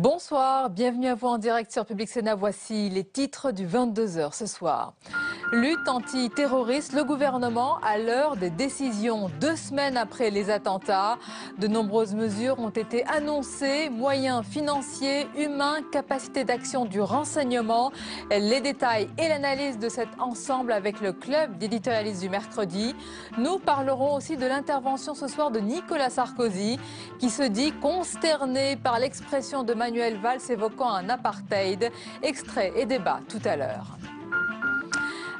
Bonsoir, bienvenue à vous en direct sur Public Sénat. Voici les titres du 22h ce soir. Lutte antiterroriste, le gouvernement à l'heure des décisions. 2 semaines après les attentats, de nombreuses mesures ont été annoncées, moyens financiers, humains, capacité d'action du renseignement. Les détails et l'analyse de cet ensemble avec le club d'éditorialistes du mercredi. Nous parlerons aussi de l'intervention ce soir de Nicolas Sarkozy qui se dit consterné par l'expression de Manuel Valls évoquant un apartheid. Extrait et débat tout à l'heure.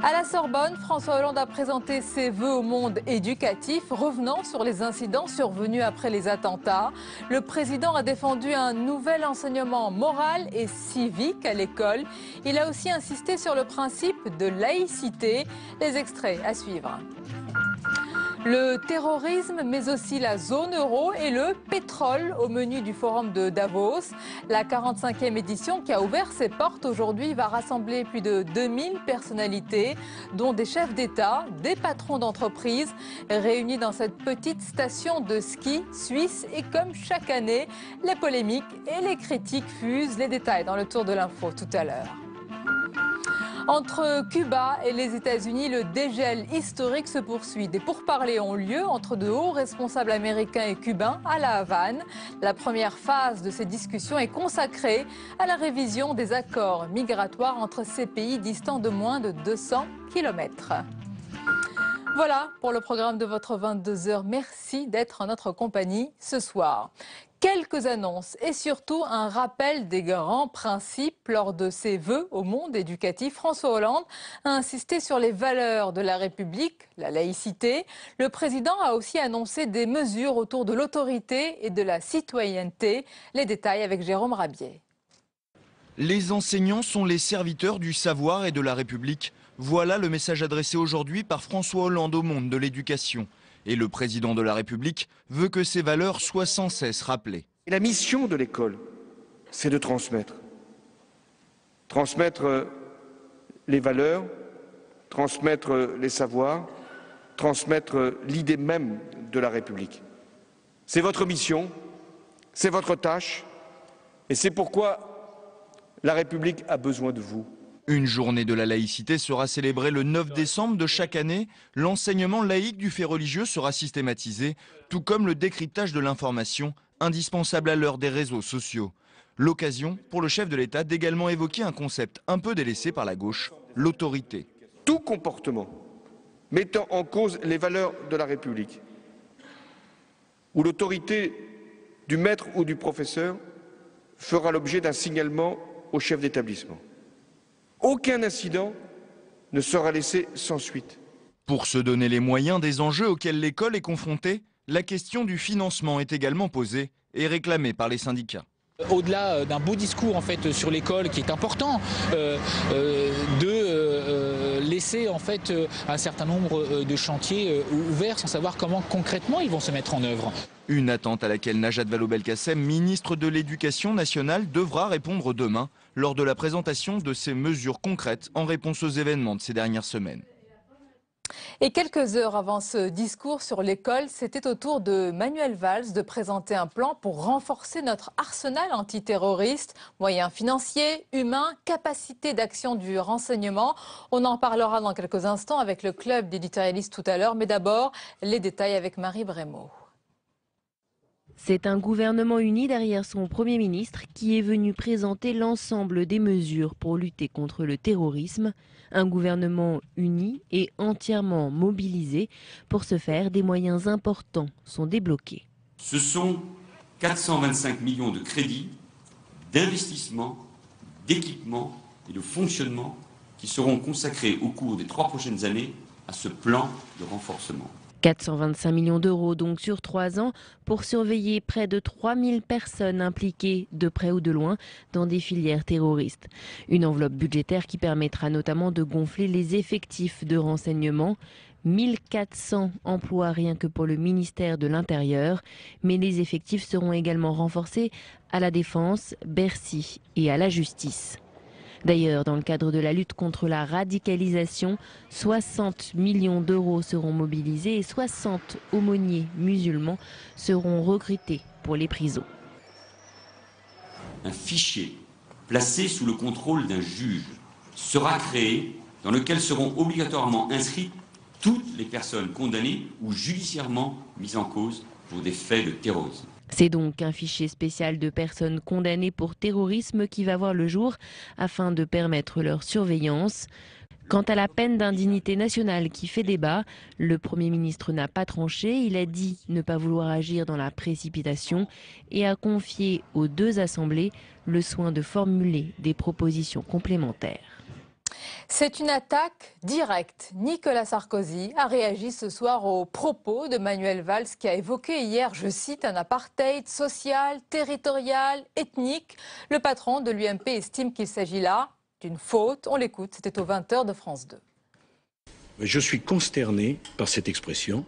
À la Sorbonne, François Hollande a présenté ses vœux au monde éducatif, revenant sur les incidents survenus après les attentats. Le président a défendu un nouvel enseignement moral et civique à l'école. Il a aussi insisté sur le principe de laïcité. Les extraits à suivre. Le terrorisme, mais aussi la zone euro et le pétrole au menu du forum de Davos. La 45e édition qui a ouvert ses portes aujourd'hui va rassembler plus de 2000 personnalités, dont des chefs d'État, des patrons d'entreprises, réunis dans cette petite station de ski suisse. Et comme chaque année, les polémiques et les critiques fusent. Les détails dans le tour de l'info tout à l'heure. Entre Cuba et les États-Unis, le dégel historique se poursuit. Des pourparlers ont lieu entre de hauts responsables américains et cubains à La Havane. La première phase de ces discussions est consacrée à la révision des accords migratoires entre ces pays distants de moins de 200 kilomètres. Voilà pour le programme de votre 22h. Merci d'être en notre compagnie ce soir. Quelques annonces et surtout un rappel des grands principes lors de ses vœux au monde éducatif. François Hollande a insisté sur les valeurs de la République, la laïcité. Le président a aussi annoncé des mesures autour de l'autorité et de la citoyenneté. Les détails avec Jérôme Rabier. Les enseignants sont les serviteurs du savoir et de la République. Voilà le message adressé aujourd'hui par François Hollande au monde de l'éducation. Et le président de la République veut que ces valeurs soient sans cesse rappelées. La mission de l'école, c'est de transmettre. Transmettre les valeurs, transmettre les savoirs, transmettre l'idée même de la République. C'est votre mission, c'est votre tâche, et c'est pourquoi la République a besoin de vous. Une journée de la laïcité sera célébrée le 9 décembre de chaque année. L'enseignement laïque du fait religieux sera systématisé, tout comme le décryptage de l'information, indispensable à l'heure des réseaux sociaux. L'occasion pour le chef de l'État d'également évoquer un concept un peu délaissé par la gauche, l'autorité. Tout comportement mettant en cause les valeurs de la République, où l'autorité du maître ou du professeur fera l'objet d'un signalement au chef d'établissement. Aucun incident ne sera laissé sans suite. Pour se donner les moyens des enjeux auxquels l'école est confrontée, la question du financement est également posée et réclamée par les syndicats. Au-delà d'un beau discours en fait sur l'école qui est important, de laisser en fait un certain nombre de chantiers ouverts sans savoir comment concrètement ils vont se mettre en œuvre. Une attente à laquelle Najat Vallaud-Belkacem, ministre de l'Éducation nationale, devra répondre demain lors de la présentation de ces mesures concrètes en réponse aux événements de ces dernières semaines. Et quelques heures avant ce discours sur l'école, c'était au tour de Manuel Valls de présenter un plan pour renforcer notre arsenal antiterroriste, moyens financiers, humains, capacité d'action du renseignement. On en parlera dans quelques instants avec le club d'éditorialistes tout à l'heure, mais d'abord les détails avec Marie Brémaud. C'est un gouvernement uni derrière son Premier ministre qui est venu présenter l'ensemble des mesures pour lutter contre le terrorisme. Un gouvernement uni et entièrement mobilisé. Pour ce faire, des moyens importants sont débloqués. Ce sont 425 millions de crédits, d'investissement, d'équipement et de fonctionnement qui seront consacrés au cours des 3 prochaines années à ce plan de renforcement. 425 millions d'euros donc sur 3 ans pour surveiller près de 3000 personnes impliquées de près ou de loin dans des filières terroristes. Une enveloppe budgétaire qui permettra notamment de gonfler les effectifs de renseignement. 1400 emplois rien que pour le ministère de l'Intérieur, mais les effectifs seront également renforcés à la Défense, Bercy et à la Justice. D'ailleurs, dans le cadre de la lutte contre la radicalisation, 60 millions d'euros seront mobilisés et 60 aumôniers musulmans seront recrutés pour les prisons. un fichier placé sous le contrôle d'un juge sera créé dans lequel seront obligatoirement inscrites toutes les personnes condamnées ou judiciairement mises en cause pour des faits de terrorisme. C'est donc un fichier spécial de personnes condamnées pour terrorisme qui va voir le jour afin de permettre leur surveillance. Quant à la peine d'indignité nationale qui fait débat, le Premier ministre n'a pas tranché. Il a dit ne pas vouloir agir dans la précipitation et a confié aux deux assemblées le soin de formuler des propositions complémentaires. C'est une attaque directe. Nicolas Sarkozy a réagi ce soir aux propos de Manuel Valls qui a évoqué hier, je cite, un apartheid social, territorial, ethnique. Le patron de l'UMP estime qu'il s'agit là d'une faute. On l'écoute, c'était aux 20h de France 2. Je suis consterné par cette expression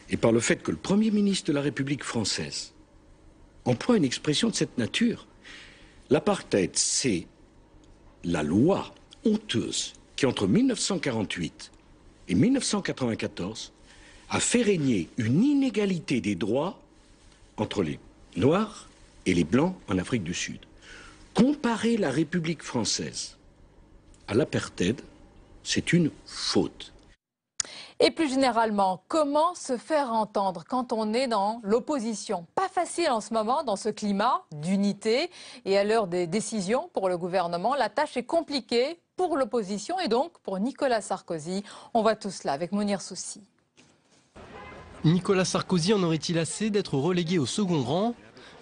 et par le fait que le Premier ministre de la République française emploie une expression de cette nature. L'apartheid, c'est la loi honteuse qui, entre 1948 et 1994, a fait régner une inégalité des droits entre les Noirs et les Blancs en Afrique du Sud. Comparer la République française à l'apartheid, c'est une faute. Et plus généralement, comment se faire entendre quand on est dans l'opposition? Pas facile en ce moment dans ce climat d'unité. Et à l'heure des décisions pour le gouvernement, la tâche est compliquée pour l'opposition et donc pour Nicolas Sarkozy. On voit tout cela avec Mounir Soussi. Nicolas Sarkozy en aurait-il assez d'être relégué au second rang ?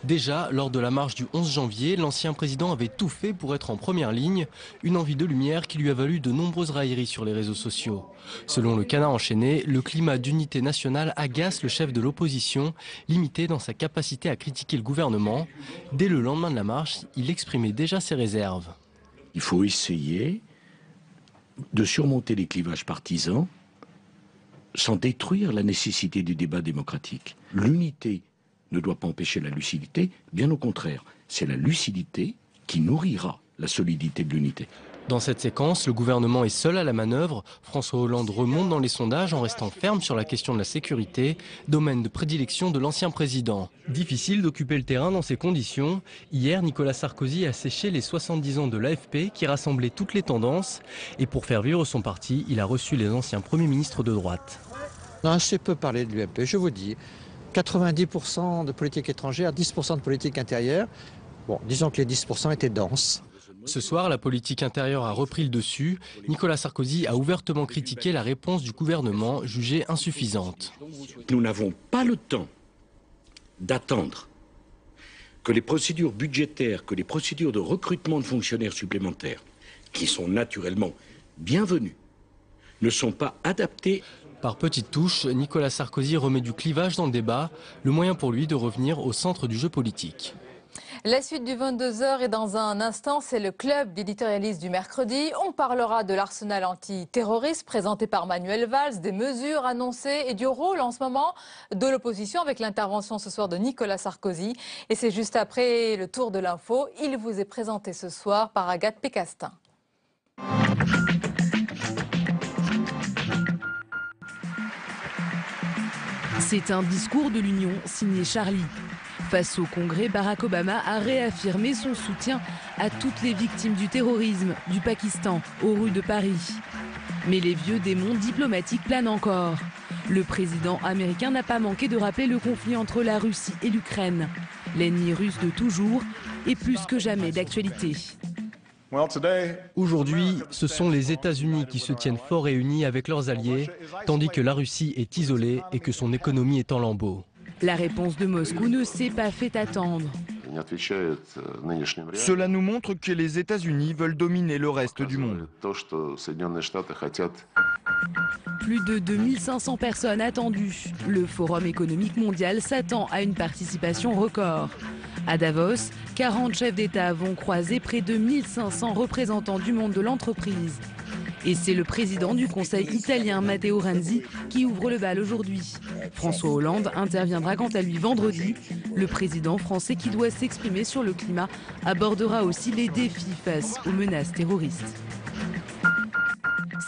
Déjà, lors de la marche du 11 janvier, l'ancien président avait tout fait pour être en première ligne, une envie de lumière qui lui a valu de nombreuses railleries sur les réseaux sociaux. Selon le Canard enchaîné, le climat d'unité nationale agace le chef de l'opposition, limité dans sa capacité à critiquer le gouvernement. Dès le lendemain de la marche, il exprimait déjà ses réserves. Il faut essayer de surmonter les clivages partisans sans détruire la nécessité du débat démocratique. L'unité ne doit pas empêcher la lucidité, bien au contraire. C'est la lucidité qui nourrira la solidité de l'unité. Dans cette séquence, le gouvernement est seul à la manœuvre. François Hollande remonte dans les sondages en restant ferme sur la question de la sécurité, domaine de prédilection de l'ancien président. Difficile d'occuper le terrain dans ces conditions. Hier, Nicolas Sarkozy a séché les 70 ans de l'AFP qui rassemblait toutes les tendances. Et pour faire vivre son parti, il a reçu les anciens premiers ministres de droite. On a assez peu parlé de l'UMP, je vous dis. 90% de politique étrangère, 10% de politique intérieure. Bon, disons que les 10% étaient denses. Ce soir, la politique intérieure a repris le dessus. Nicolas Sarkozy a ouvertement critiqué la réponse du gouvernement, jugée insuffisante. Nous n'avons pas le temps d'attendre que les procédures budgétaires, que les procédures de recrutement de fonctionnaires supplémentaires, qui sont naturellement bienvenues, ne sont pas adaptées. Par petites touches, Nicolas Sarkozy remet du clivage dans le débat, le moyen pour lui de revenir au centre du jeu politique. La suite du 22h et dans un instant, c'est le club d'éditorialistes du mercredi. On parlera de l'arsenal antiterroriste présenté par Manuel Valls, des mesures annoncées et du rôle en ce moment de l'opposition avec l'intervention ce soir de Nicolas Sarkozy. Et c'est juste après le tour de l'info. Il vous est présenté ce soir par Agathe Pécastin. C'est un discours de l'Union signé Charlie. Face au Congrès, Barack Obama a réaffirmé son soutien à toutes les victimes du terrorisme du Pakistan aux rues de Paris. Mais les vieux démons diplomatiques planent encore. Le président américain n'a pas manqué de rappeler le conflit entre la Russie et l'Ukraine. L'ennemi russe de toujours est plus que jamais d'actualité. Aujourd'hui, ce sont les États-Unis qui se tiennent forts et unis avec leurs alliés, tandis que la Russie est isolée et que son économie est en lambeaux. La réponse de Moscou ne s'est pas fait attendre. Cela nous montre que les États-Unis veulent dominer le reste du monde. Plus de 2500 personnes attendues. Le Forum économique mondial s'attend à une participation record. À Davos, 40 chefs d'État vont croiser près de 1500 représentants du monde de l'entreprise. Et c'est le président du Conseil italien, Matteo Renzi, qui ouvre le bal aujourd'hui. François Hollande interviendra quant à lui vendredi. Le président français qui doit s'exprimer sur le climat abordera aussi les défis face aux menaces terroristes.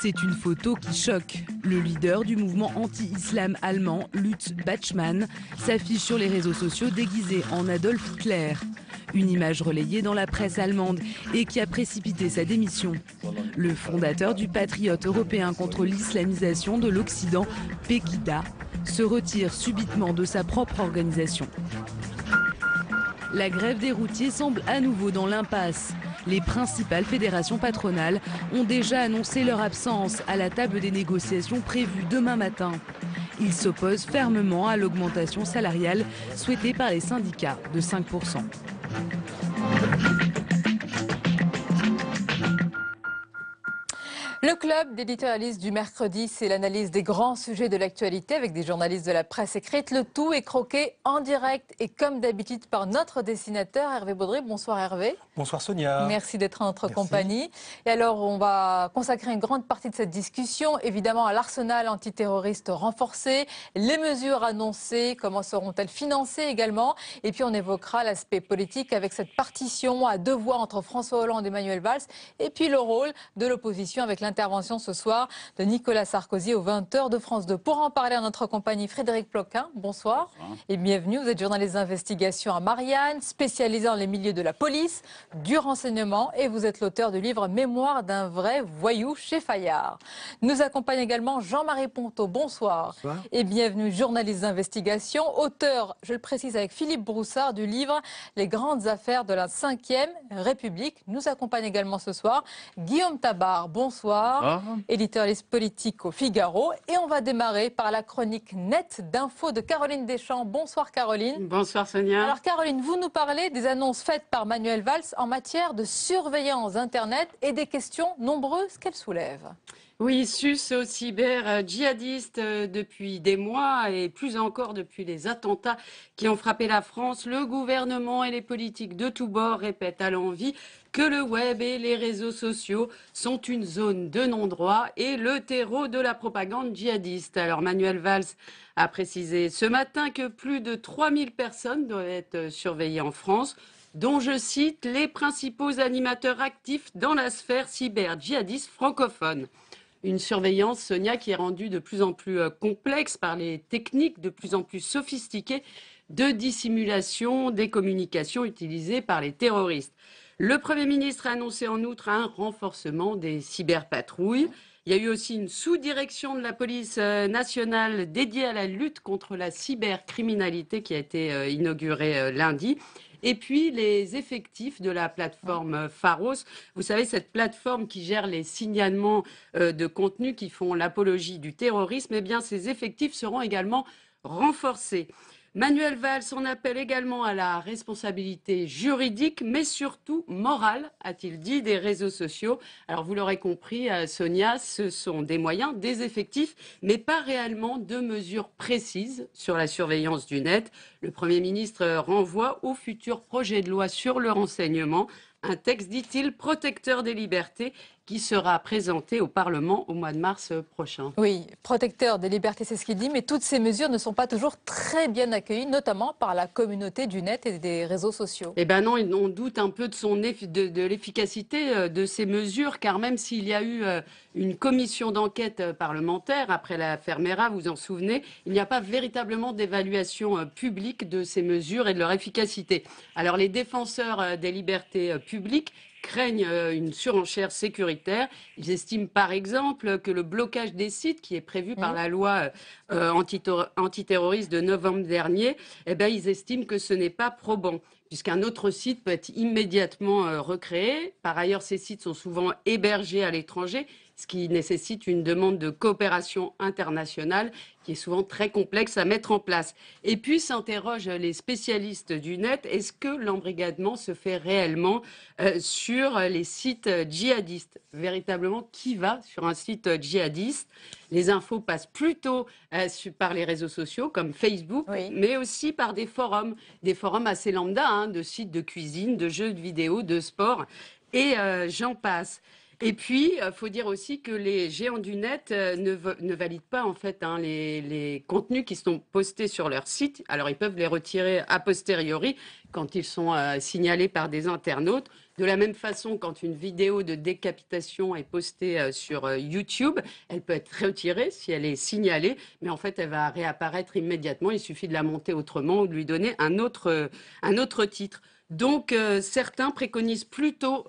C'est une photo qui choque. Le leader du mouvement anti-islam allemand, Lutz Bachmann, s'affiche sur les réseaux sociaux déguisé en Adolf Hitler. Une image relayée dans la presse allemande et qui a précipité sa démission. Le fondateur du Patriote européen contre l'islamisation de l'Occident, Pegida, se retire subitement de sa propre organisation. La grève des routiers semble à nouveau dans l'impasse. Les principales fédérations patronales ont déjà annoncé leur absence à la table des négociations prévues demain matin. Ils s'opposent fermement à l'augmentation salariale souhaitée par les syndicats de 5%. Le club d'éditorialistes du mercredi, c'est l'analyse des grands sujets de l'actualité avec des journalistes de la presse écrite. Le tout est croqué en direct et comme d'habitude par notre dessinateur Hervé Baudry. Bonsoir Hervé. Bonsoir Sonia. Merci d'être en notre compagnie. Et alors on va consacrer une grande partie de cette discussion évidemment à l'arsenal antiterroriste renforcé, les mesures annoncées, comment seront-elles financées également. Et puis on évoquera l'aspect politique avec cette partition à deux voix entre François Hollande et Manuel Valls. Et puis le rôle de l'opposition avec l'intervention ce soir de Nicolas Sarkozy aux 20h de France 2. Pour en parler en notre compagnie, Frédéric Ploquin, bonsoir. Et bienvenue. Vous êtes journaliste d'investigation à Marianne, spécialisé dans les milieux de la police, du renseignement et vous êtes l'auteur du livre Mémoire d'un vrai voyou chez Fayard. Nous accompagne également Jean-Marie Ponto, bonsoir. Bonsoir. Et bienvenue, journaliste d'investigation, auteur, je le précise avec Philippe Broussard, du livre Les grandes affaires de la 5e République. Nous accompagne également ce soir Guillaume Tabar, bonsoir. Éditorialiste politique au Figaro. Et on va démarrer par la chronique nette d'infos de Caroline Deschamps. Bonsoir Caroline. Bonsoir Sonia. Alors Caroline, vous nous parlez des annonces faites par Manuel Valls en matière de surveillance Internet et des questions nombreuses qu'elle soulève. Oui, sus aux cyber-djihadistes depuis des mois et plus encore depuis les attentats qui ont frappé la France. Le gouvernement et les politiques de tous bords répètent à l'envi que le web et les réseaux sociaux sont une zone de non-droit et le terreau de la propagande djihadiste. Alors Manuel Valls a précisé ce matin que plus de 3000 personnes doivent être surveillées en France, dont, je cite, les principaux animateurs actifs dans la sphère cyber-djihadiste francophone. Une surveillance, Sonia, qui est rendue de plus en plus complexe par les techniques de plus en plus sophistiquées de dissimulation des communications utilisées par les terroristes. Le Premier ministre a annoncé en outre un renforcement des cyberpatrouilles. Il y a eu aussi une sous-direction de la police nationale dédiée à la lutte contre la cybercriminalité qui a été inaugurée lundi. Et puis les effectifs de la plateforme Pharos. Vous savez, cette plateforme qui gère les signalements de contenus qui font l'apologie du terrorisme, eh bien ces effectifs seront également renforcés. Manuel Valls en appelle également à la responsabilité juridique, mais surtout morale, a-t-il dit, des réseaux sociaux. Alors vous l'aurez compris, Sonia, ce sont des moyens, des effectifs, mais pas réellement de mesures précises sur la surveillance du net. Le Premier ministre renvoie au futur projet de loi sur le renseignement, un texte, dit-il, protecteur des libertés qui sera présenté au Parlement au mois de mars prochain. Oui, protecteur des libertés, c'est ce qu'il dit, mais toutes ces mesures ne sont pas toujours très bien accueillies, notamment par la communauté du net et des réseaux sociaux. Eh bien non, on doute un peu de l'efficacité de ces mesures, car même s'il y a eu une commission d'enquête parlementaire après l'affaire Mera, vous vous en souvenez, il n'y a pas véritablement d'évaluation publique de ces mesures et de leur efficacité. Alors les défenseurs des libertés publiques craignent une surenchère sécuritaire. Ils estiment par exemple que le blocage des sites qui est prévu par la loi antiterroriste de novembre dernier, eh bien, ils estiment que ce n'est pas probant, puisqu'un autre site peut être immédiatement recréé. Par ailleurs, ces sites sont souvent hébergés à l'étranger, ce qui nécessite une demande de coopération internationale qui est souvent très complexe à mettre en place. Et puis s'interrogent les spécialistes du net, est-ce que l'embrigadement se fait réellement sur les sites djihadistes? Véritablement, qui va sur un site djihadiste? Les infos passent plutôt par les réseaux sociaux comme Facebook, mais aussi par des forums assez lambda, de sites de cuisine, de jeux de vidéo, de sport, et j'en passe. Et puis, il faut dire aussi que les géants du net ne valident pas en fait les contenus qui sont postés sur leur site. Alors, ils peuvent les retirer a posteriori quand ils sont signalés par des internautes. De la même façon, quand une vidéo de décapitation est postée sur YouTube, elle peut être retirée si elle est signalée, mais en fait, elle va réapparaître immédiatement. Il suffit de la monter autrement ou de lui donner un autre titre. Donc, certains préconisent plutôt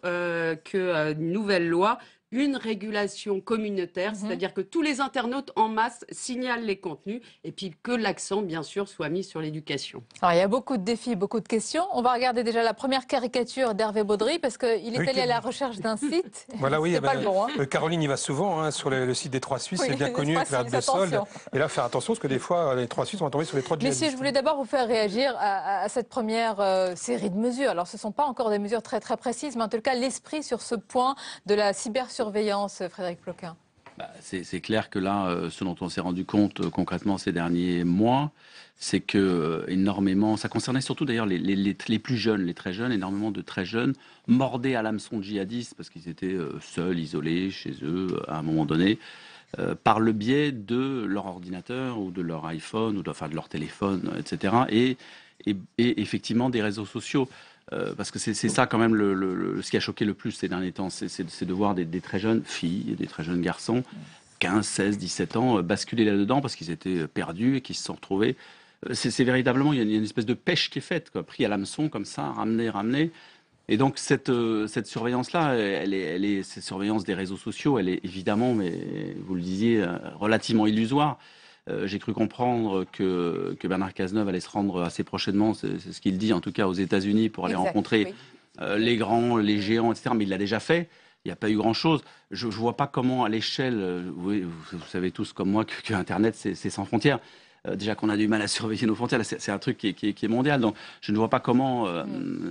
qu'une nouvelle loi, une régulation communautaire, c'est-à-dire que tous les internautes en masse signalent les contenus et puis que l'accent, bien sûr, soit mis sur l'éducation. Alors, il y a beaucoup de défis, beaucoup de questions. On va regarder déjà la première caricature d'Hervé Baudry parce qu'il est allé à la recherche d'un site. Voilà, oui, pas le bon, hein. Caroline y va souvent sur le site des Trois Suisses, Oui, c'est bien connu avec la de solde. Et là, faire attention parce que des fois, les Trois Suisses vont tomber sur les trois djihadistes. Messieurs, je voulais d'abord vous faire réagir à cette première série de mesures. Alors, ce ne sont pas encore des mesures très précises, mais en tout cas, l'esprit sur ce point de la cybersurveillance, Frédéric Ploquin. C'est clair que là, ce dont on s'est rendu compte concrètement ces derniers mois, c'est que énormément, ça concernait surtout d'ailleurs les plus jeunes, les très jeunes, énormément de très jeunes mordaient à l'hameçon djihadiste parce qu'ils étaient seuls, isolés chez eux à un moment donné, par le biais de leur ordinateur ou de leur iPhone ou de leur téléphone, etc. Et effectivement des réseaux sociaux. Parce que c'est ça quand même ce qui a choqué le plus ces derniers temps, c'est de voir des très jeunes filles, des très jeunes garçons, 15, 16, 17 ans, basculer là-dedans parce qu'ils étaient perdus et qu'ils se sont retrouvés. C'est véritablement, il y a une espèce de pêche qui est faite, quoi, pris à l'hameçon comme ça, ramené. Et donc cette surveillance-là, cette surveillance des réseaux sociaux, elle est évidemment, mais vous le disiez, relativement illusoire. J'ai cru comprendre que Bernard Cazeneuve allait se rendre assez prochainement, c'est ce qu'il dit en tout cas, aux États-Unis pour aller rencontrer les grands, les géants, etc. Mais il l'a déjà fait. Il n'y a pas eu grand-chose. Je ne vois pas comment, à l'échelle, vous savez tous comme moi que Internet, c'est sans frontières. Déjà qu'on a du mal à surveiller nos frontières, c'est un truc qui est mondial. Donc je ne vois pas comment.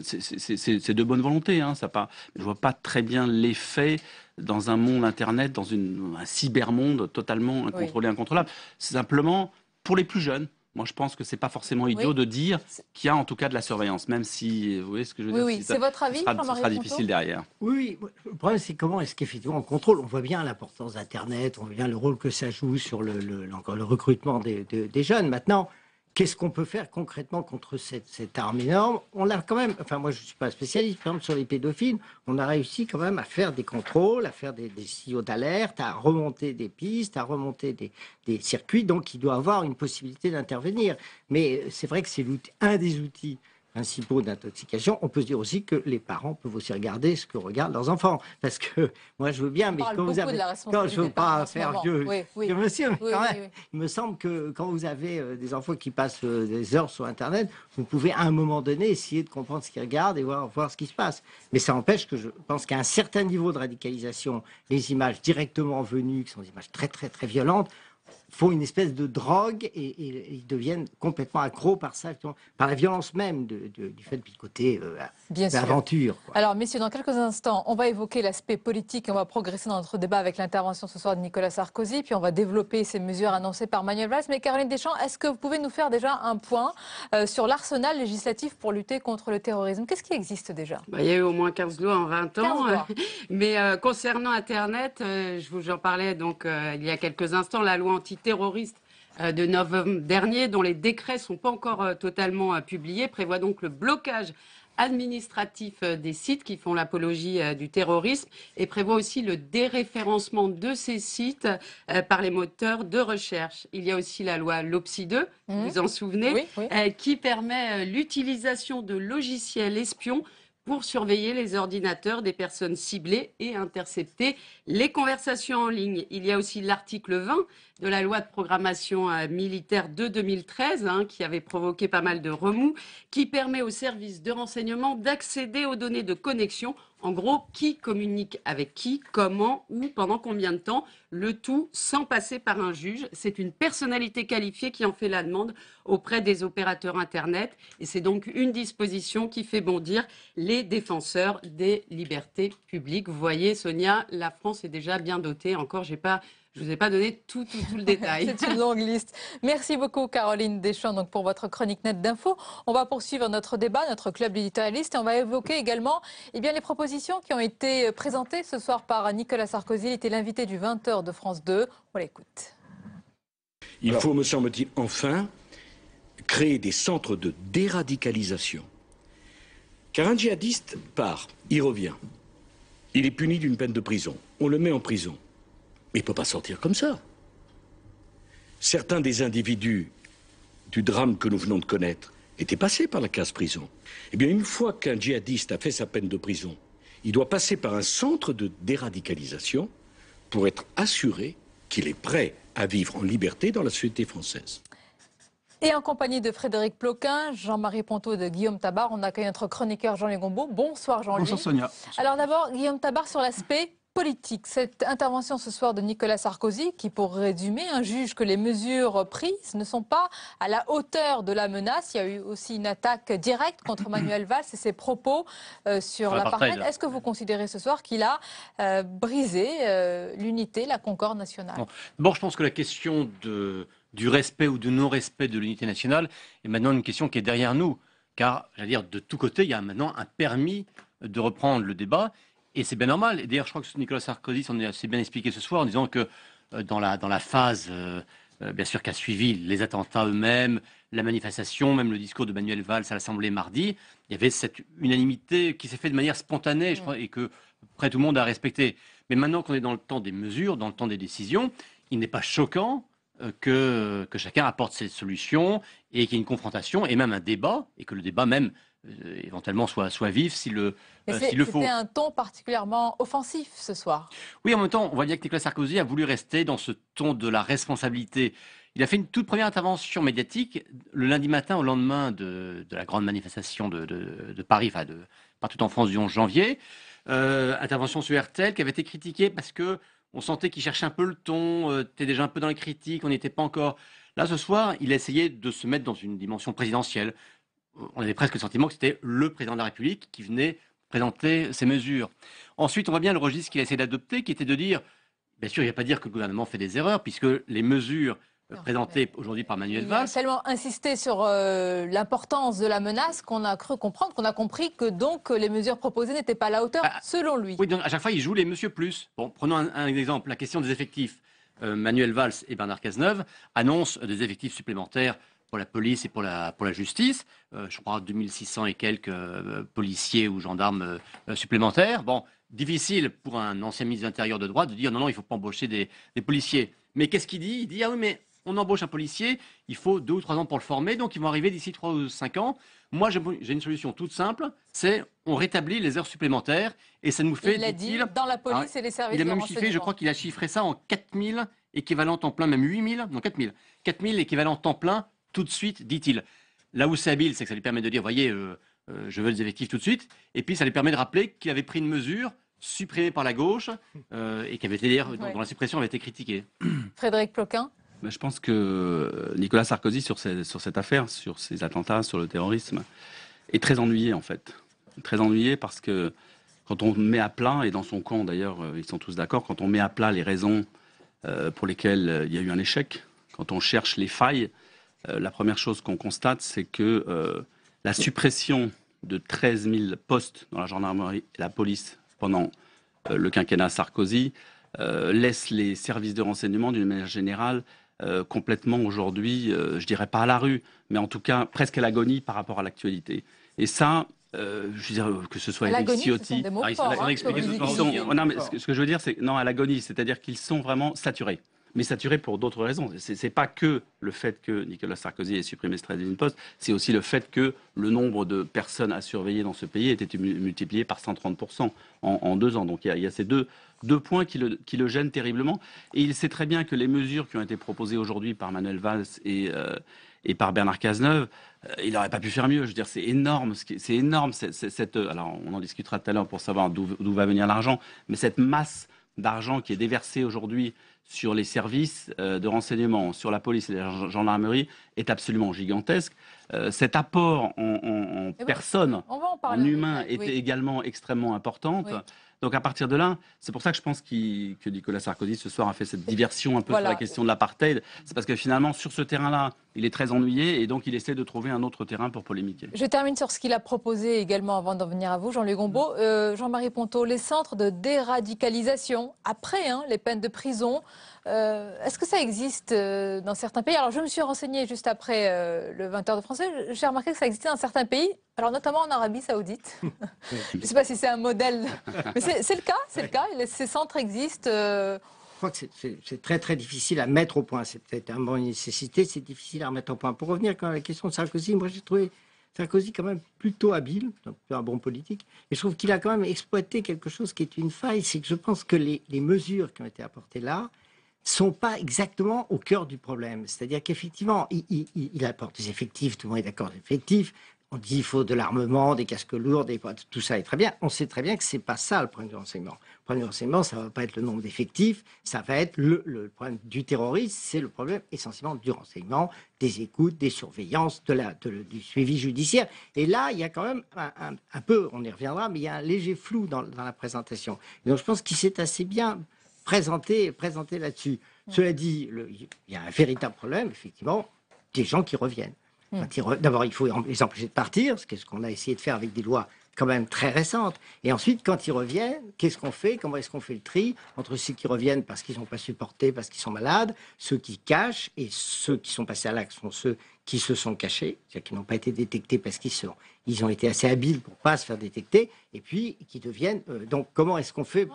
C'est de bonne volonté, ça pas. Je ne vois pas très bien l'effet dans un monde Internet, dans un cybermonde totalement incontrôlé, incontrôlable. C'est simplement pour les plus jeunes. Moi, je pense que c'est pas forcément idiot de dire qu'il y a en tout cas de la surveillance, même si, vous voyez ce que je veux dire. Oui, c'est votre avis, ce sera difficile derrière. Oui, le problème, c'est comment est-ce qu'effectivement on contrôle. On voit bien l'importance d'Internet, on voit bien le rôle que ça joue sur le recrutement des jeunes. Maintenant, qu'est-ce qu'on peut faire concrètement contre cette arme énorme? On a quand même, enfin moi je ne suis pas spécialiste, par exemple sur les pédophiles, on a réussi quand même à faire des contrôles, à faire des signaux d'alerte, à remonter des pistes, à remonter des circuits, donc il doit avoir une possibilité d'intervenir. Mais c'est vrai que c'est un des outils principaux d'intoxication. On peut se dire aussi que les parents peuvent aussi regarder ce que regardent leurs enfants. Parce que moi, je veux bien, mais quand vous avez... Quand je ne veux pas faire vieux, monsieur, mais quand même, il me semble que quand vous avez des enfants qui passent des heures sur Internet, vous pouvez à un moment donné essayer de comprendre ce qu'ils regardent et voir ce qui se passe. Mais ça empêche que je pense qu'à un certain niveau de radicalisation, les images directement venues, qui sont des images très violentes, font une espèce de drogue et ils deviennent complètement accros par ça, par la violence même du fait du côté aventure. Alors, messieurs, dans quelques instants, on va évoquer l'aspect politique et on va progresser dans notre débat avec l'intervention ce soir de Nicolas Sarkozy, puis on va développer ces mesures annoncées par Manuel Valls. Mais Caroline Deschamps, est-ce que vous pouvez nous faire déjà un point sur l'arsenal législatif pour lutter contre le terrorisme? Qu'est-ce qui existe déjà? Il y a eu au moins 15 lois en 20 ans. Mais concernant Internet, j'en parlais donc il y a quelques instants, la loi antiterroriste de novembre dernier, dont les décrets ne sont pas encore totalement publiés, prévoit donc le blocage administratif des sites qui font l'apologie du terrorisme et prévoit aussi le déréférencement de ces sites par les moteurs de recherche. Il y a aussi la loi LOPSI 2, vous vous en souvenez, qui permet l'utilisation de logiciels espions pour surveiller les ordinateurs des personnes ciblées et intercepter les conversations en ligne. Il y a aussi l'article 20 de la loi de programmation militaire de 2013, qui avait provoqué pas mal de remous, qui permet aux services de renseignement d'accéder aux données de connexion. En gros, qui communique avec qui, comment, où, pendant combien de temps, le tout sans passer par un juge. C'est une personnalité qualifiée qui en fait la demande auprès des opérateurs Internet. Et c'est donc une disposition qui fait bondir les défenseurs des libertés publiques. Vous voyez, Sonia, la France est déjà bien dotée. Encore, je n'ai pas Je ne vous ai pas donné tout le détail. C'est une longue liste. Merci beaucoup Caroline Deschamps donc, pour votre chronique net d'infos. On va poursuivre notre débat, notre club éditorialiste, et on va évoquer également les propositions qui ont été présentées ce soir par Nicolas Sarkozy. Il était l'invité du 20h de France 2. On l'écoute. Il faut, me semble-t-il, enfin créer des centres de déradicalisation. Car un djihadiste part, il revient. Il est puni d'une peine de prison. On le met en prison. Mais il ne peut pas sortir comme ça. Certains des individus du drame que nous venons de connaître étaient passés par la case prison. Eh bien, une fois qu'un djihadiste a fait sa peine de prison, il doit passer par un centre de déradicalisation pour être assuré qu'il est prêt à vivre en liberté dans la société française. Et en compagnie de Frédéric Ploquin, Jean-Marie Ponto et de Guillaume Tabar, on accueille notre chroniqueur Jean-Louis Gombault. Bonsoir Jean-Louis. Bonsoir Sonia. Alors d'abord, Guillaume Tabar sur l'aspect politique. Cette intervention ce soir de Nicolas Sarkozy, qui pour résumer, juge que les mesures prises ne sont pas à la hauteur de la menace. Il y a eu aussi une attaque directe contre Manuel Valls et ses propos sur l'apartheid. Est-ce que vous considérez ce soir qu'il a brisé l'unité, la concorde nationale? D'abord, je pense que la question du respect ou du non-respect de l'unité nationale est maintenant une question qui est derrière nous. Car, j'allais dire, de tous côtés, il y a maintenant un permis de reprendre le débat. Et c'est bien normal. Et d'ailleurs, je crois que Nicolas Sarkozy s'en est assez bien expliqué ce soir en disant que dans la phase, bien sûr, qu'a suivi les attentats eux-mêmes, la manifestation, même le discours de Manuel Valls à l'Assemblée mardi, il y avait cette unanimité qui s'est faite de manière spontanée, je crois, et que près tout le monde a respecté. Mais maintenant qu'on est dans le temps des mesures, dans le temps des décisions, il n'est pas choquant que chacun apporte ses solutions et qu'il y ait une confrontation et même un débat, et que le débat même éventuellement soit vif s'il le faut. C'était un ton particulièrement offensif ce soir. Oui, en même temps, on voit bien que Nicolas Sarkozy a voulu rester dans ce ton de la responsabilité. Il a fait une toute première intervention médiatique le lundi matin au lendemain de la grande manifestation de Paris, enfin partout en France du 11 janvier. Intervention sur RTL qui avait été critiquée parce que on sentait qu'il cherchait un peu le ton, était déjà un peu dans les critiques, on n'y était pas encore. Là, ce soir, il a essayé de se mettre dans une dimension présidentielle. On avait presque le sentiment que c'était le président de la République qui venait présenter ces mesures. Ensuite, on voit bien le registre qu'il a essayé d'adopter, qui était de dire, bien sûr, il ne va pas dire que le gouvernement fait des erreurs, puisque les mesures présentées aujourd'hui par Manuel Valls... Il a tellement insisté sur l'importance de la menace qu'on a cru comprendre, qu'on a compris que donc les mesures proposées n'étaient pas à la hauteur, selon lui. Oui, donc à chaque fois, il joue les monsieur plus. Bon, prenons un exemple, la question des effectifs. Manuel Valls et Bernard Cazeneuve annoncent des effectifs supplémentaires pour la police et pour la justice, je crois 2600 et quelques policiers ou gendarmes supplémentaires. Bon, difficile pour un ancien ministre de l'Intérieur de droite de dire non, il ne faut pas embaucher des policiers. Mais qu'est-ce qu'il dit? Il dit, ah oui, mais on embauche un policier, il faut 2 ou 3 ans pour le former, donc ils vont arriver d'ici 3 ou 5 ans. Moi, j'ai une solution toute simple, c'est on rétablit les heures supplémentaires et ça nous fait, dit-il, dans la police et les services de renseignement. Il a même chiffré, je crois qu'il a chiffré ça en 4000 équivalents temps plein, même 8000, non 4000. 4000 équivalents temps plein tout de suite, dit-il. Là où c'est habile, c'est que ça lui permet de dire, voyez, je veux des effectifs tout de suite. Et puis, ça lui permet de rappeler qu'il avait pris une mesure supprimée par la gauche et qui avait été, d'ailleurs, dont la suppression avait été critiquée. Frédéric Ploquin. Je pense que Nicolas Sarkozy, sur cette affaire, sur ces attentats, sur le terrorisme, est très ennuyé, en fait. Très ennuyé parce que quand on met à plat, et dans son camp, d'ailleurs, ils sont tous d'accord, quand on met à plat les raisons pour lesquelles il y a eu un échec, quand on cherche les failles, la première chose qu'on constate, c'est que la suppression de 13 000 postes dans la gendarmerie et la police pendant le quinquennat Sarkozy laisse les services de renseignement, d'une manière générale, complètement aujourd'hui, je dirais pas à la rue, mais en tout cas presque à l'agonie par rapport à l'actualité. Et ça, je veux dire, que ce soit Éric Ciotti... Ce que je veux dire, c'est... Non, à l'agonie, c'est-à-dire qu'ils sont vraiment saturés. Mais saturé pour d'autres raisons. C'est pas que le fait que Nicolas Sarkozy ait supprimé ce 13 000 postes, c'est aussi le fait que le nombre de personnes à surveiller dans ce pays ait été multiplié par 130% en 2 ans. Donc il y a ces deux points qui le gênent terriblement. Et il sait très bien que les mesures qui ont été proposées aujourd'hui par Manuel Valls et par Bernard Cazeneuve, il n'aurait pas pu faire mieux. Je veux dire, c'est énorme. C'est énorme. Alors on en discutera tout à l'heure pour savoir d'où va venir l'argent, mais cette masse d'argent qui est déversée aujourd'hui sur les services de renseignement, sur la police et la gendarmerie est absolument gigantesque. Cet apport en personnes, en humains, est également extrêmement important. Oui. Donc à partir de là, c'est pour ça que je pense que Nicolas Sarkozy ce soir a fait cette diversion un peu sur la question de l'apartheid. C'est parce que finalement, sur ce terrain-là, il est très ennuyé et donc il essaie de trouver un autre terrain pour polémiquer. Je termine sur ce qu'il a proposé également avant d'en venir à vous, Jean-Luc Gombault. Jean-Marie Ponto, les centres de déradicalisation, après les peines de prison, est-ce que ça existe dans certains pays? Alors je me suis renseignée juste après le 20h de français, j'ai remarqué que ça existait dans certains pays, alors notamment en Arabie Saoudite. Je ne sais pas si c'est un modèle, mais c'est le cas, ces centres existent. Je crois que c'est très très difficile à mettre au point. C'est peut-être un mot une nécessité, c'est difficile à remettre au point. Pour revenir quand même à la question de Sarkozy, moi j'ai trouvé Sarkozy quand même plutôt habile, un bon politique, et je trouve qu'il a quand même exploité quelque chose qui est une faille, c'est que je pense que les mesures qui ont été apportées là sont pas exactement au cœur du problème. C'est-à-dire qu'effectivement, il apporte des effectifs, tout le monde est d'accord, des effectifs. On dit qu'il faut de l'armement, des casques lourds, tout ça est très bien. On sait très bien que c'est pas ça le problème du renseignement. Le problème du renseignement, ça va pas être le nombre d'effectifs, ça va être le problème du terrorisme, c'est le problème essentiellement du renseignement, des écoutes, des surveillances, du suivi judiciaire. Et là, il y a quand même un peu, on y reviendra, mais il y a un léger flou dans la présentation. Et donc je pense qu'il s'est assez bien présenté là-dessus. Cela dit, il y a un véritable problème, effectivement, des gens qui reviennent. D'abord, il faut les empêcher de partir, ce qu'on a essayé de faire avec des lois quand même très récentes. Et ensuite, quand ils reviennent, qu'est-ce qu'on fait? Comment est-ce qu'on fait le tri entre ceux qui reviennent parce qu'ils n'ont pas supporté, parce qu'ils sont malades, ceux qui cachent, et ceux qui sont passés à l'acte sont ceux qui se sont cachés, c'est-à-dire qui n'ont pas été détectés parce qu'ils ont été assez habiles pour ne pas se faire détecter, et puis qui deviennent... donc, comment est-ce qu'on fait?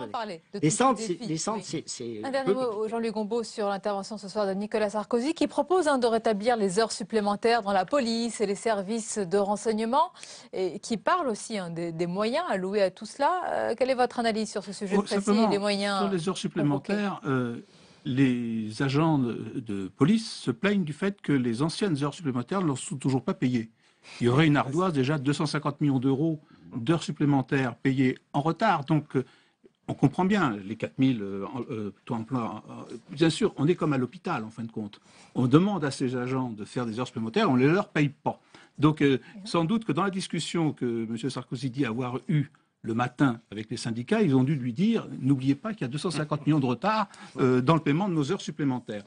Les centres, c'est... Un dernier mot, Jean-Luc Gombault, sur l'intervention ce soir de Nicolas Sarkozy, qui propose de rétablir les heures supplémentaires dans la police et les services de renseignement, et qui parle aussi des moyens alloués à tout cela. Quelle est votre analyse sur ce sujet précis et des moyens? Sur les heures supplémentaires, les agents de police se plaignent du fait que les anciennes heures supplémentaires ne leur sont toujours pas payées. Il y aurait une ardoise déjà de 250 millions d'euros d'heures supplémentaires payées en retard. Donc, on comprend bien les 4000 taux emploi. Bien sûr, on est comme à l'hôpital, en fin de compte. On demande à ces agents de faire des heures supplémentaires, on ne les leur paye pas. Donc, sans doute que dans la discussion que M. Sarkozy dit avoir eue le matin avec les syndicats, ils ont dû lui dire « N'oubliez pas qu'il y a 250 millions de retard dans le paiement de nos heures supplémentaires ».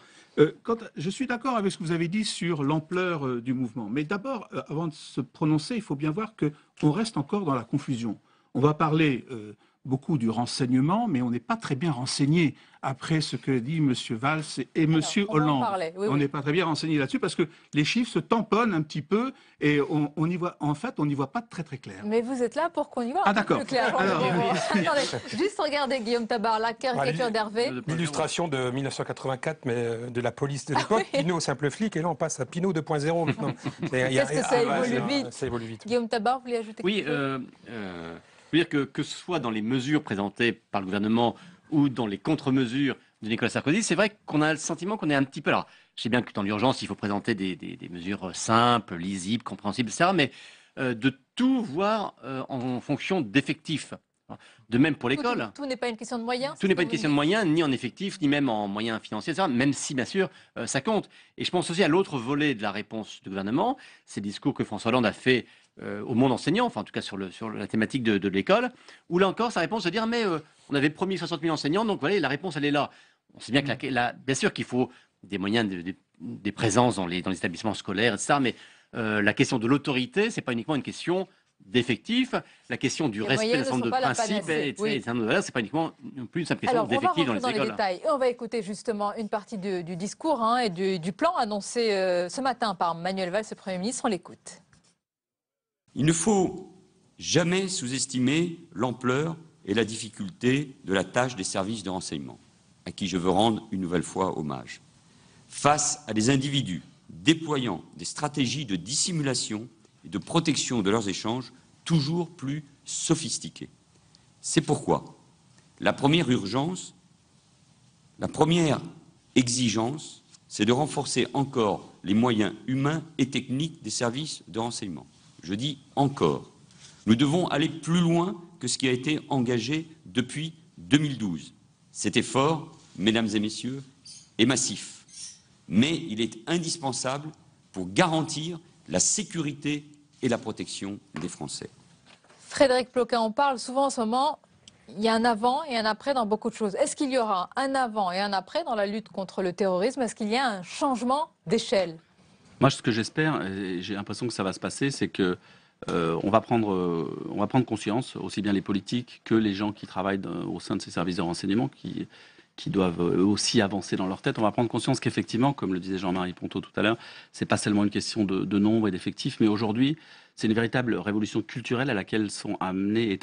Je suis d'accord avec ce que vous avez dit sur l'ampleur du mouvement. Mais d'abord, avant de se prononcer, il faut bien voir qu'on reste encore dans la confusion. On va parler beaucoup du renseignement, mais on n'est pas très bien renseigné après ce que dit M. Valls et M. Hollande. On n'est pas très bien renseigné là-dessus parce que les chiffres se tamponnent un petit peu et on y voit, en fait, on n'y voit pas très très clair. Mais vous êtes là pour qu'on y voit un peu plus clair. Attendez, juste regardez Guillaume Tabar, la caricature d'Hervé. L'illustration de 1984, mais de la police de l'époque, Pinot simple flic, et là on passe à Pinot 2.0 maintenant. Qu'est-ce que ça évolue vite. Ça évolue vite. Guillaume Tabar, vous voulez ajouter quelque chose? Je veux dire que ce soit dans les mesures présentées par le gouvernement ou dans les contre-mesures de Nicolas Sarkozy, c'est vrai qu'on a le sentiment qu'on est un petit peu... Alors, je sais bien que dans l'urgence, il faut présenter des mesures simples, lisibles, compréhensibles, etc., mais de tout voir en fonction d'effectifs. De même pour l'école. Tout n'est pas une question de moyens. Tout n'est pas une question de moyens, ni en effectifs, ni même en moyens financiers, etc., même si, bien sûr, ça compte. Et je pense aussi à l'autre volet de la réponse du gouvernement, ces discours que François Hollande a fait au monde enseignant, enfin en tout cas sur la thématique de l'école, où là encore sa réponse de dire mais on avait promis 60 000 enseignants, donc voilà, la réponse elle est là. On sait bien que bien sûr qu'il faut des moyens, des présences dans les établissements scolaires, etc., mais la question de l'autorité, c'est pas uniquement une question d'effectifs, la question du respect d'un certain nombre de principes, c'est pas uniquement non plus une simple question d'effectifs dans les écoles. Détails. On va écouter justement une partie du discours et du plan annoncé ce matin par Manuel Valls, le Premier ministre. On l'écoute. Il ne faut jamais sous-estimer l'ampleur et la difficulté de la tâche des services de renseignement, à qui je veux rendre une nouvelle fois hommage. Face à des individus déployant des stratégies de dissimulation et de protection de leurs échanges toujours plus sophistiqués. C'est pourquoi la première urgence, la première exigence, c'est de renforcer encore les moyens humains et techniques des services de renseignement. Je dis encore. Nous devons aller plus loin que ce qui a été engagé depuis 2012. Cet effort, mesdames et messieurs, est massif. Mais il est indispensable pour garantir la sécurité et la protection des Français. Frédéric Ploquin, on parle souvent en ce moment, il y a un avant et un après dans beaucoup de choses. Est-ce qu'il y aura un avant et un après dans la lutte contre le terrorisme? Est-ce qu'il y a un changement d'échelle? Moi, ce que j'espère, et j'ai l'impression que ça va se passer, c'est que on va prendre conscience, aussi bien les politiques que les gens qui travaillent au sein de ces services de renseignement, qui doivent eux aussi avancer dans leur tête. On va prendre conscience qu'effectivement, comme le disait Jean-Marie Ponto tout à l'heure, c'est pas seulement une question de nombre et d'effectifs, mais aujourd'hui, c'est une véritable révolution culturelle à laquelle serait amené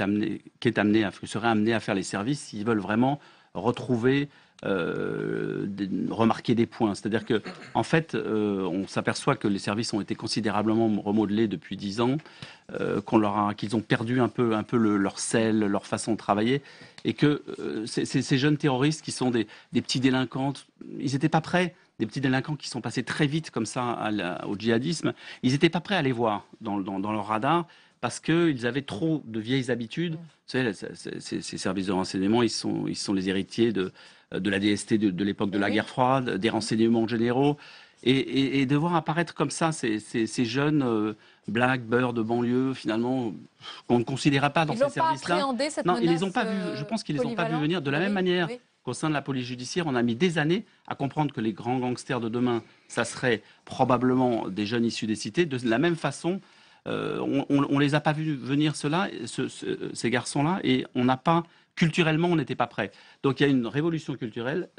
à faire les services s'ils veulent vraiment retrouver, remarquer des points. C'est-à-dire que, en fait, on s'aperçoit que les services ont été considérablement remodelés depuis 10 ans, qu'ils ont perdu un peu leur sel, leur façon de travailler, et que ces jeunes terroristes qui sont des petits délinquants, ils n'étaient pas prêts. Des petits délinquants qui sont passés très vite comme ça au djihadisme, ils n'étaient pas prêts à les voir dans leur radar parce qu'ils avaient trop de vieilles habitudes. Vous savez, ces services de renseignement, ils sont les héritiers de la DST de l'époque de la guerre froide, des renseignements généraux. Et de voir apparaître comme ça ces jeunes black, beurre de banlieue, finalement, qu'on ne considérait pas dans ces services-là. Non, ils les ont pas vus. Je pense qu'ils les ont pas vus venir de la même manière. Au sein de la police judiciaire, on a mis des années à comprendre que les grands gangsters de demain, ça serait probablement des jeunes issus des cités. De la même façon, on les a pas vus venir ces garçons-là, et on n'a pas, culturellement, on n'était pas prêts. Donc il y a une révolution culturelle,